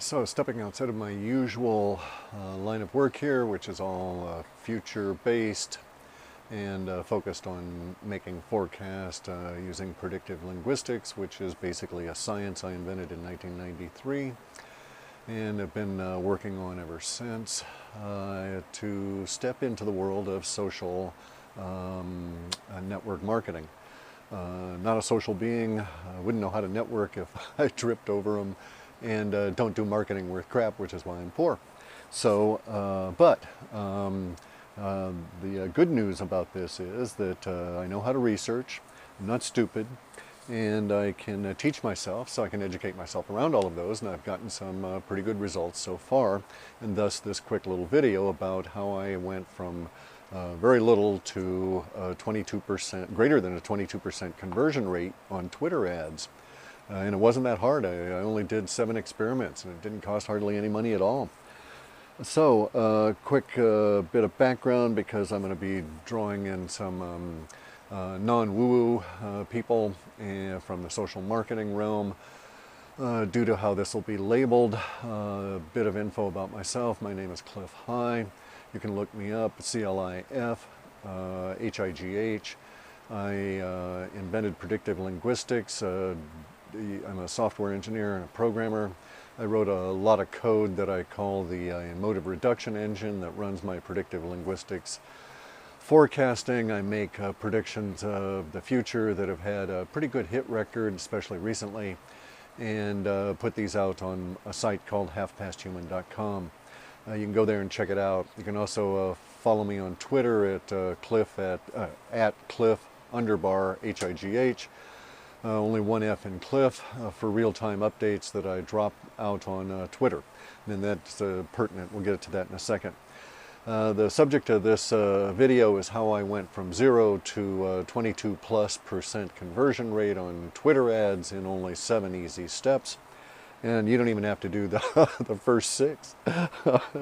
So stepping outside of my usual line of work here, which is all future-based and focused on making forecasts using predictive linguistics, which is basically a science I invented in 1993 and have been working on ever since, to step into the world of social network marketing. Not a social being, wouldn't know how to network if I tripped over them, and don't do marketing worth crap, which is why I'm poor. So, the good news about this is that I know how to research, I'm not stupid, and I can teach myself, so I can educate myself around all of those, and I've gotten some pretty good results so far, and thus this quick little video about how I went from very little to 22%, greater than a 22% conversion rate on Twitter ads. And it wasn't that hard. I only did 7 experiments, and it didn't cost hardly any money at all. So, quick bit of background, because I'm going to be drawing in some non-woo-woo people from the social marketing realm due to how this will be labeled. A bit of info about myself. My name is Cliff High. You can look me up, C-L-I-F, H-I-G-H. I invented predictive linguistics. I'm a software engineer and a programmer. I wrote a lot of code that I call the emotive reduction engine that runs my predictive linguistics forecasting. I make predictions of the future that have had a pretty good hit record, especially recently, and put these out on a site called halfpasthuman.com. You can go there and check it out. You can also follow me on Twitter at clif at clif_HIGH. Only one F in Cliff for real-time updates that I drop out on Twitter. And that's pertinent. We'll get to that in a second. The subject of this video is how I went from 0 to 22+% conversion rate on Twitter ads in only 7 easy steps. And you don't even have to do the, the first 6.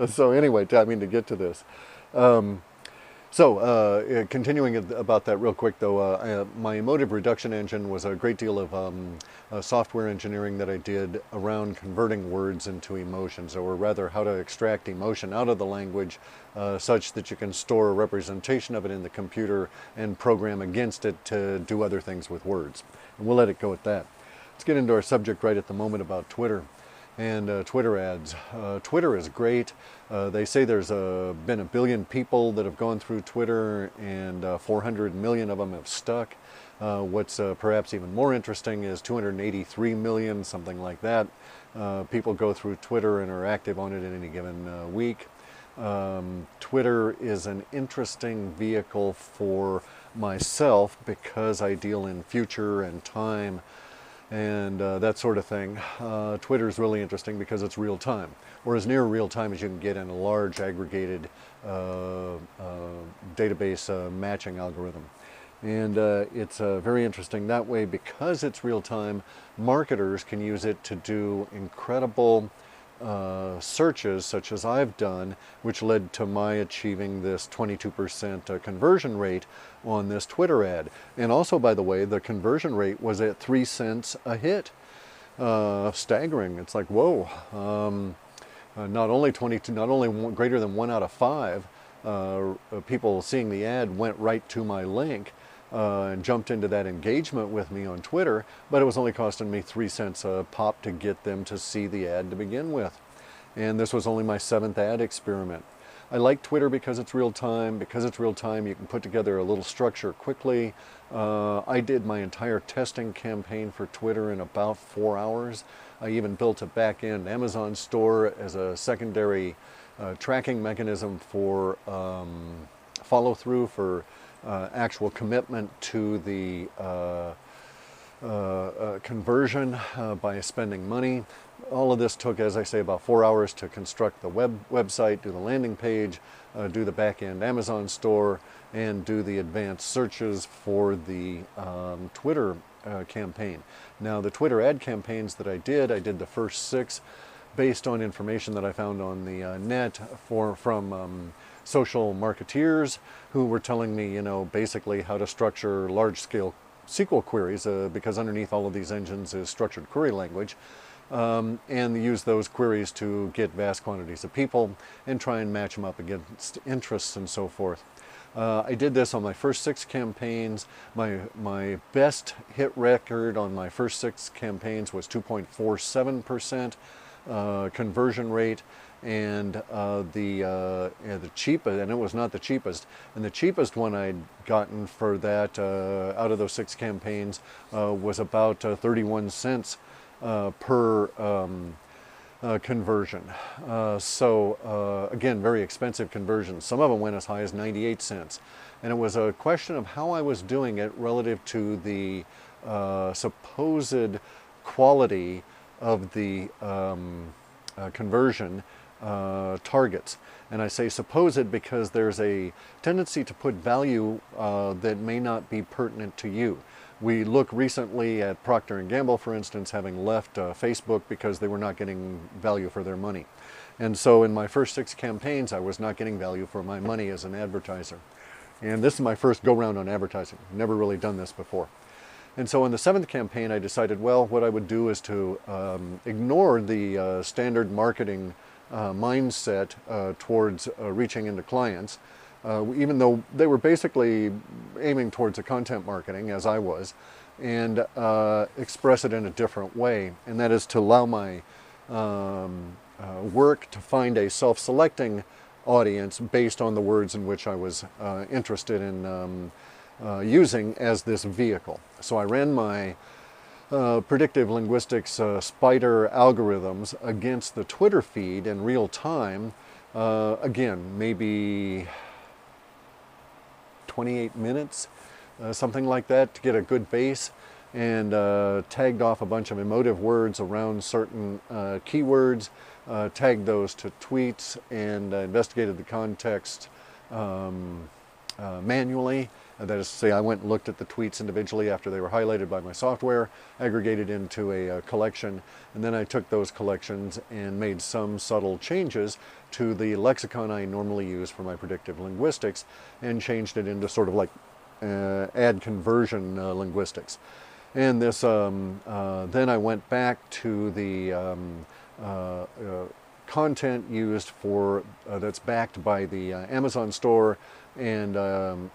So anyway, I mean, to get to this. Continuing about that real quick though, my emotive reduction engine was a great deal of software engineering that I did around converting words into emotions, or rather how to extract emotion out of the language such that you can store a representation of it in the computer and program against it to do other things with words. And we'll let it go at that. Let's get into our subject right at the moment about Twitter and Twitter ads. Twitter is great. They say there's been 1 billion people that have gone through Twitter, and 400 million of them have stuck. What's perhaps even more interesting is 283 million, something like that, people go through Twitter and are active on it in any given week. Twitter is an interesting vehicle for myself because I deal in future and time and that sort of thing. Twitter is really interesting because it's real time, or as near real time as you can get in a large aggregated database matching algorithm. And it's very interesting that way because it's real time. Marketers can use it to do incredible searches, such as I've done, which led to my achieving this 22% conversion rate on this Twitter ad. And also, by the way, the conversion rate was at 3 cents a hit. Staggering. It's like, whoa. Not only greater than 1 out of 5 people seeing the ad went right to my link and jumped into that engagement with me on Twitter, but it was only costing me 3 cents a pop to get them to see the ad to begin with. And this was only my 7th ad experiment. I like Twitter because it's real time. Because it's real time, you can put together a little structure quickly. I did my entire testing campaign for Twitter in about 4 hours. I even built a back-end Amazon store as a secondary tracking mechanism for follow-through, for actual commitment to the conversion by spending money. All of this took, as I say, about 4 hours to construct the website, do the landing page, do the back-end Amazon store, and do the advanced searches for the Twitter campaign. Now, the Twitter ad campaigns that I did the first 6 based on information that I found on the net from social marketeers who were telling me, you know, basically how to structure large-scale SQL queries, because underneath all of these engines is structured query language. and use those queries to get vast quantities of people and try and match them up against interests and so forth. I did this on my first 6 campaigns. My best hit record on my first 6 campaigns was 2.47% conversion rate, and the cheapest, and it was not the cheapest, and the cheapest one I'd gotten for that out of those 6 campaigns was about 31 cents per conversion. Again, very expensive conversions. Some of them went as high as 98 cents. And it was a question of how I was doing it relative to the supposed quality of the conversion targets. And I say supposed because there's a tendency to put value that may not be pertinent to you. We look recently at Procter & Gamble, for instance, having left Facebook because they were not getting value for their money. And so in my first 6 campaigns, I was not getting value for my money as an advertiser. And this is my first go-round on advertising. Never really done this before. And so in the 7th campaign, I decided, well, what I would do is to ignore the standard marketing mindset towards reaching into clients, even though they were basically aiming towards a content marketing, as I was, and express it in a different way. And that is to allow my work to find a self-selecting audience based on the words in which I was interested in using as this vehicle. So I ran my predictive linguistics spider algorithms against the Twitter feed in real time, again, maybe 28 minutes, something like that, to get a good base, and tagged off a bunch of emotive words around certain keywords, tagged those to tweets, and investigated the context manually. That is to say, I went and looked at the tweets individually after they were highlighted by my software, aggregated into a collection, and then I took those collections and made some subtle changes to the lexicon I normally use for my predictive linguistics, and changed it into sort of like ad conversion linguistics. And this, then I went back to the content used for, that's backed by the Amazon store, and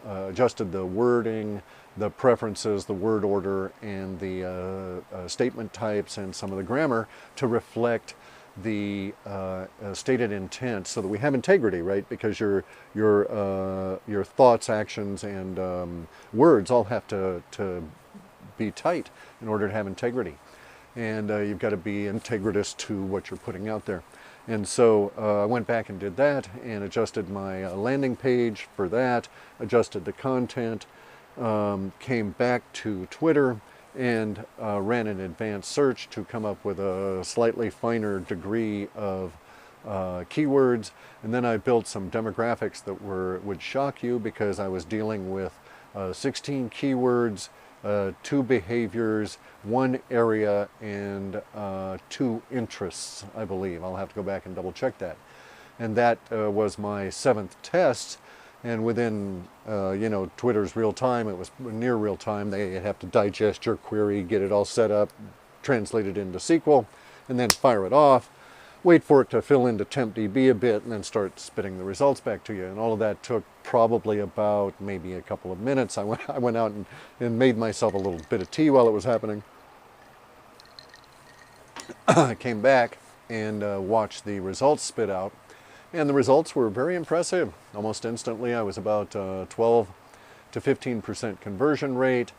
adjusted the wording, the preferences, the word order, and the statement types, and some of the grammar to reflect the stated intent, so that we have integrity, right? Because your thoughts, actions, and words all have to be tight in order to have integrity. And you've got to be integritous to what you're putting out there. And so I went back and did that, and adjusted my landing page for that, adjusted the content, came back to Twitter, and ran an advanced search to come up with a slightly finer degree of keywords. And then I built some demographics that would shock you, because I was dealing with 16 keywords, 2 behaviors, 1 area, and 2 interests, I believe. I'll have to go back and double check that. And that was my 7th test. And within, Twitter's real time, it was near real time. They have to digest your query, get it all set up, translate it into SQL, and then fire it off. Wait for it to fill into TempDB a bit, and then start spitting the results back to you. And all of that took probably about maybe a couple of minutes. I went out and made myself a little bit of tea while it was happening. I came back and watched the results spit out. And the results were very impressive. Almost instantly, I was about 12 to 15% conversion rate.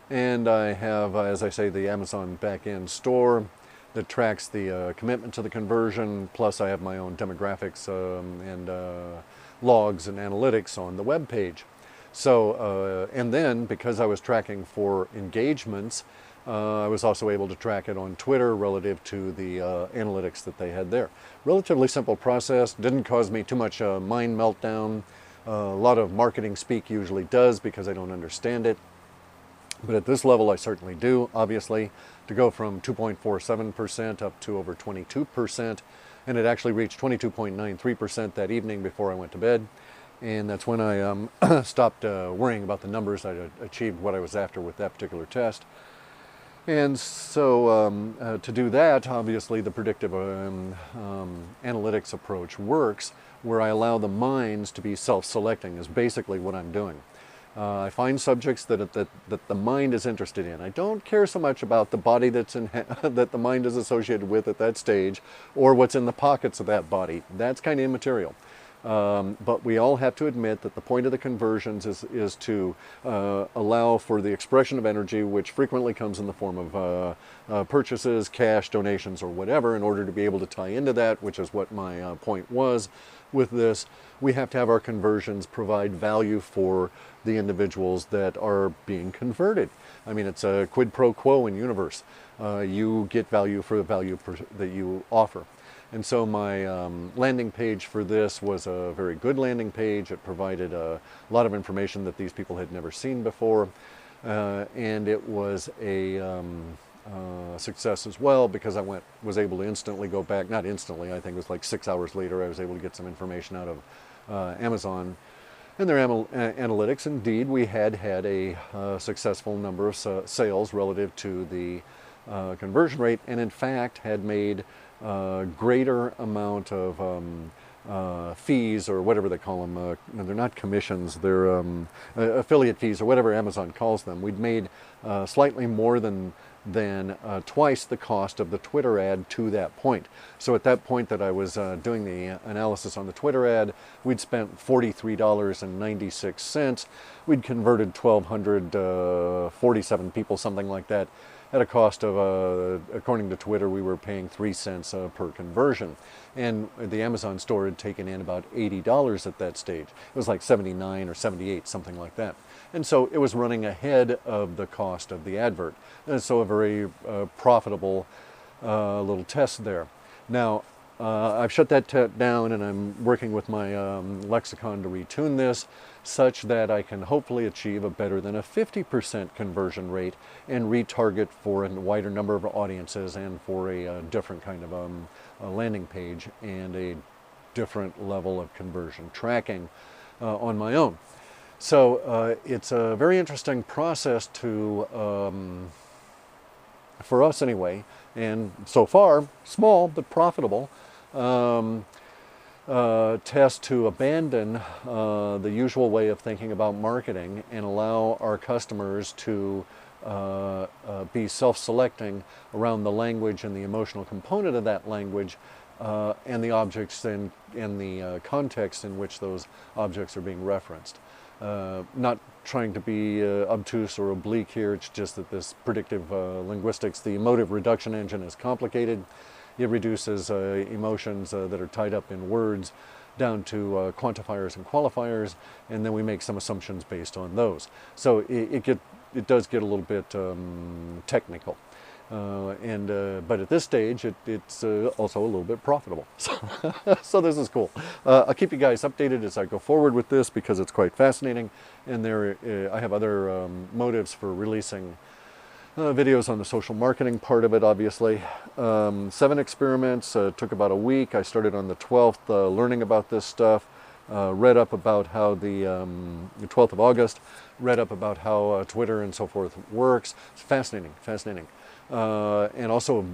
And I have, as I say, the Amazon backend store that tracks the commitment to the conversion. Plus, I have my own demographics and logs and analytics on the web page. So, and then because I was tracking for engagements, I was also able to track it on Twitter relative to the analytics that they had there. Relatively simple process, didn't cause me too much mind meltdown. A lot of marketing speak usually does, because I don't understand it. But at this level, I certainly do, obviously, to go from 2.47% up to over 22%. And it actually reached 22.93% that evening before I went to bed. And that's when I stopped worrying about the numbers. I achieved what I was after with that particular test. And so to do that, obviously the predictive analytics approach works, where I allow the minds to be self-selecting is basically what I'm doing. I find subjects that the mind is interested in. I don't care so much about the body that the mind is associated with at that stage, or what's in the pockets of that body. That's kind of immaterial. But we all have to admit that the point of the conversions is to allow for the expression of energy, which frequently comes in the form of purchases, cash, donations, or whatever, in order to be able to tie into that, which is what my point was with this. We have to have our conversions provide value for the individuals that are being converted. I mean, it's a quid pro quo in universe. You get value for the value that you offer. And so my landing page for this was a very good landing page. It provided a lot of information that these people had never seen before. And it was a success as well, because I was able to instantly go back, not instantly, I think it was like 6 hours later, I was able to get some information out of Amazon and their analytics. Indeed, we had a successful number of sales relative to the conversion rate, and in fact had made greater amount of fees, or whatever they call them. They're not commissions, they're affiliate fees, or whatever Amazon calls them. We'd made slightly more than twice the cost of the Twitter ad to that point. So at that point that I was doing the analysis on the Twitter ad, we'd spent $43.96. We'd converted 1,247 people, something like that, at a cost of, according to Twitter, we were paying 3 cents per conversion. And the Amazon store had taken in about $80 at that stage. It was like 79 or 78, something like that. And so it was running ahead of the cost of the advert. And so a very profitable little test there. Now, I've shut that down, and I'm working with my lexicon to retune this such that I can hopefully achieve a better than a 50% conversion rate and retarget for a wider number of audiences and for a different kind of a landing page and a different level of conversion tracking on my own. So it's a very interesting process to, for us anyway, and so far small but profitable, test to abandon the usual way of thinking about marketing and allow our customers to be self-selecting around the language and the emotional component of that language, and the objects and the context in which those objects are being referenced. Not trying to be obtuse or oblique here, it's just that this predictive linguistics, the emotive reduction engine, is complicated. It reduces emotions that are tied up in words down to quantifiers and qualifiers, and then we make some assumptions based on those. So it does get a little bit technical. But at this stage, it's also a little bit profitable. So this is cool. I'll keep you guys updated as I go forward with this, because it's quite fascinating. And I have other motives for releasing videos on the social marketing part of it, obviously. 7 experiments, took about a week. I started on the 12th learning about this stuff. Read up about how the 12th of August, read up about how Twitter and so forth works. It's fascinating, fascinating. And also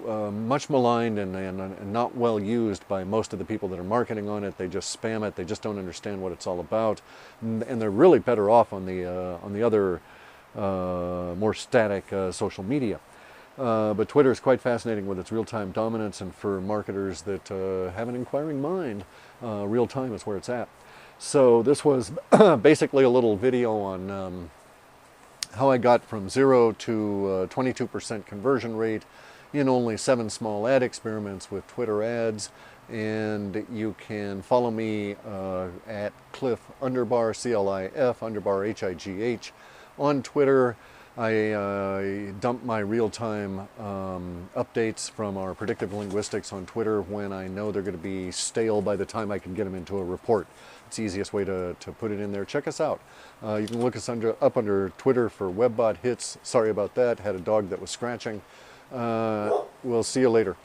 much maligned and not well used by most of the people that are marketing on it. They just spam it. They just don't understand what it's all about, and they're really better off on the other more static social media. But Twitter is quite fascinating with its real-time dominance, and for marketers that have an inquiring mind, real-time is where it's at. So this was basically a little video on how I got from 0 to 22% conversion rate in only 7 small ad experiments with Twitter ads. And you can follow me at clif _ CLIF _ HIGH on Twitter. I dump my real-time updates from our predictive linguistics on Twitter when I know they're going to be stale by the time I can get them into a report. It's the easiest way to put it in there. Check us out. You can look us up under Twitter for WebBot hits. Sorry about that. Had a dog that was scratching. We'll see you later.